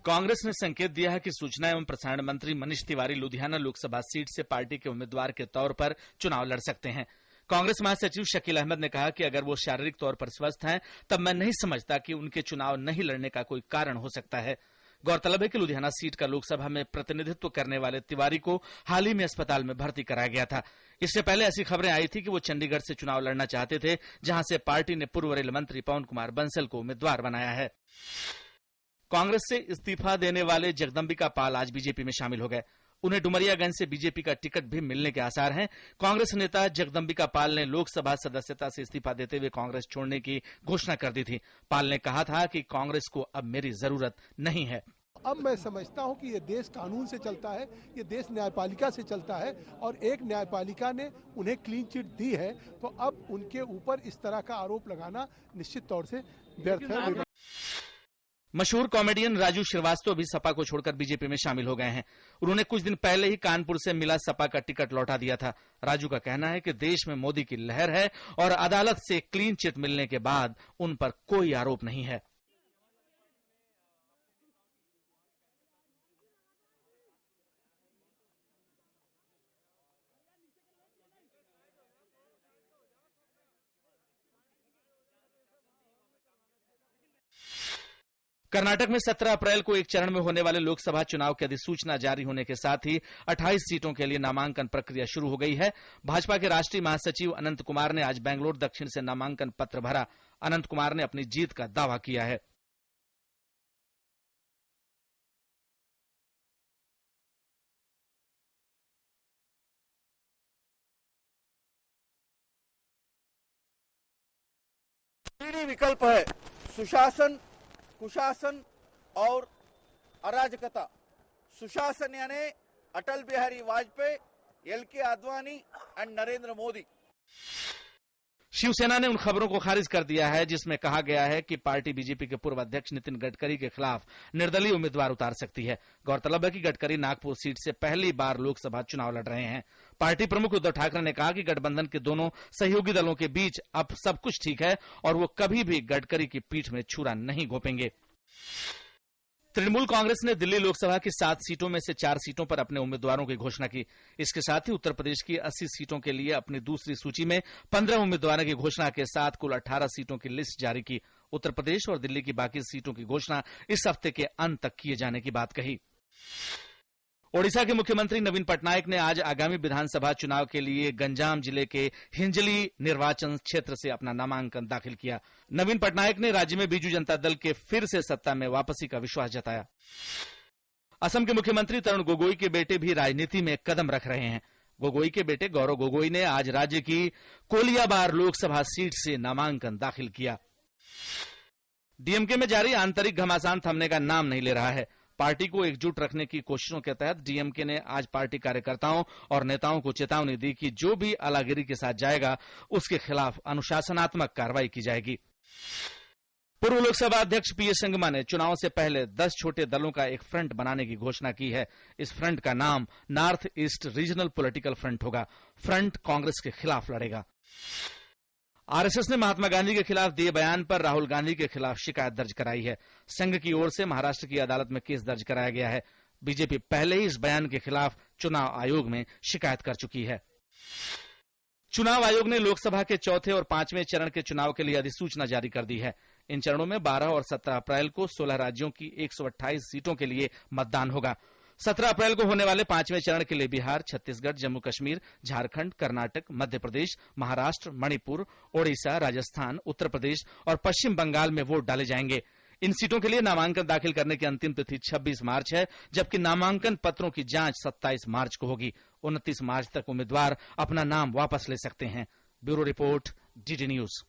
कांग्रेस ने संकेत दिया है कि सूचना एवं प्रसारण मंत्री मनीष तिवारी लुधियाना लोकसभा सीट से पार्टी के उम्मीदवार के तौर पर चुनाव लड़ सकते हैं। कांग्रेस महासचिव शकील अहमद ने कहा कि अगर वो शारीरिक तौर पर स्वस्थ हैं, तब मैं नहीं समझता कि उनके चुनाव नहीं लड़ने का कोई कारण हो सकता है। गौरतलब है कि लुधियाना सीट का लोकसभा में प्रतिनिधित्व करने वाले तिवारी को हाल ही में अस्पताल में भर्ती कराया गया था। इससे पहले ऐसी खबरें आई थी कि वो चंडीगढ़ से चुनाव लड़ना चाहते थे, जहां से पार्टी ने पूर्व रेल मंत्री पवन कुमार बंसल को उम्मीदवार बनाया है। कांग्रेस से इस्तीफा देने वाले जगदंबिका पाल आज बीजेपी में शामिल हो गए। उन्हें डुमरियागंज से बीजेपी का टिकट भी मिलने के आसार हैं। कांग्रेस नेता जगदंबिका पाल ने लोकसभा सदस्यता से इस्तीफा देते हुए कांग्रेस छोड़ने की घोषणा कर दी थी। पाल ने कहा था कि कांग्रेस को अब मेरी जरूरत नहीं है। अब मैं समझता हूं कि ये देश कानून से चलता है, ये देश न्यायपालिका से चलता है और एक न्यायपालिका ने उन्हें क्लीन चिट दी है, तो अब उनके ऊपर इस तरह का आरोप लगाना निश्चित तौर से व्यर्थ है। मशहूर कॉमेडियन राजू श्रीवास्तव भी सपा को छोड़कर बीजेपी में शामिल हो गए हैं। उन्होंने कुछ दिन पहले ही कानपुर से मिला सपा का टिकट लौटा दिया था। राजू का कहना है कि देश में मोदी की लहर है और अदालत से क्लीन चिट मिलने के बाद उन पर कोई आरोप नहीं है। कर्नाटक में 17 अप्रैल को एक चरण में होने वाले लोकसभा चुनाव की अधिसूचना जारी होने के साथ ही 28 सीटों के लिए नामांकन प्रक्रिया शुरू हो गई है। भाजपा के राष्ट्रीय महासचिव अनंत कुमार ने आज बेंगलुरु दक्षिण से नामांकन पत्र भरा। अनंत कुमार ने अपनी जीत का दावा किया है। विकल्प है सुशासन, कुशासन और अराजकता। सुशासन यानी अटल बिहारी वाजपेयी, एल.के. आडवाणी एंड नरेंद्र मोदी। शिवसेना ने उन खबरों को खारिज कर दिया है जिसमें कहा गया है कि पार्टी बीजेपी के पूर्व अध्यक्ष नितिन गडकरी के खिलाफ निर्दलीय उम्मीदवार उतार सकती है। गौरतलब है कि गडकरी नागपुर सीट से पहली बार लोकसभा चुनाव लड़ रहे हैं। पार्टी प्रमुख उद्धव ठाकरे ने कहा कि गठबंधन के दोनों सहयोगी दलों के बीच अब सब कुछ ठीक है और वो कभी भी गडकरी की पीठ में छुरा नहीं घोंपेंगे। तृणमूल कांग्रेस ने दिल्ली लोकसभा की 7 सीटों में से 4 सीटों पर अपने उम्मीदवारों की घोषणा की। इसके साथ ही उत्तर प्रदेश की 80 सीटों के लिए अपनी दूसरी सूची में 15 उम्मीदवारों की घोषणा के साथ कुल 18 सीटों की लिस्ट जारी की। उत्तर प्रदेश और दिल्ली की बाकी सीटों की घोषणा इस हफ्ते के अंत तक किए जाने की बात कही। ओडिशा के मुख्यमंत्री नवीन पटनायक ने आज आगामी विधानसभा चुनाव के लिए गंजाम जिले के हिंजली निर्वाचन क्षेत्र से अपना नामांकन दाखिल किया। नवीन पटनायक ने राज्य में बीजू जनता दल के फिर से सत्ता में वापसी का विश्वास जताया। असम के मुख्यमंत्री तरुण गोगोई के बेटे भी राजनीति में कदम रख रहे हैं। गोगोई के बेटे गौरव गोगोई ने आज राज्य की कोलियाबार लोकसभा सीट से नामांकन दाखिल किया। डीएमके में जारी आंतरिक घमासान थमने का नाम नहीं ले रहा है। पार्टी को एकजुट रखने की कोशिशों के तहत डीएमके ने आज पार्टी कार्यकर्ताओं और नेताओं को चेतावनी दी कि जो भी अलागिरी के साथ जाएगा उसके खिलाफ अनुशासनात्मक कार्रवाई की जाएगी। पूर्व लोकसभा अध्यक्ष पीएस संगमा ने चुनाव से पहले 10 छोटे दलों का एक फ्रंट बनाने की घोषणा की है। इस फ्रंट का नाम north east regional political front होगा। फ्रंट कांग्रेस के खिलाफ लड़ेगा। आरएसएस ने महात्मा गांधी के खिलाफ दिए बयान पर राहुल गांधी के खिलाफ शिकायत दर्ज कराई है। संघ की ओर से महाराष्ट्र की अदालत में केस दर्ज कराया गया है। बीजेपी पहले ही इस बयान के खिलाफ चुनाव आयोग में शिकायत कर चुकी है। चुनाव आयोग ने लोकसभा के चौथे और 5वें चरण के चुनाव के लिए अधिसूचना जारी कर दी है। इन चरणों में 12 और 17 अप्रैल को 16 राज्यों की 128 सीटों के लिए मतदान होगा। 17 अप्रैल को होने वाले 5वें चरण के लिए बिहार, छत्तीसगढ़, जम्मू कश्मीर, झारखंड, कर्नाटक, मध्य प्रदेश, महाराष्ट्र, मणिपुर, ओडिशा, राजस्थान, उत्तर प्रदेश और पश्चिम बंगाल में वोट डाले जाएंगे। इन सीटों के लिए नामांकन दाखिल करने की अंतिम तिथि 26 मार्च है, जबकि नामांकन पत्रों की जांच 27 मार्च को होगी। 29 मार्च तक उम्मीदवार अपना नाम वापस ले सकते हैं। Bureau report, DD news.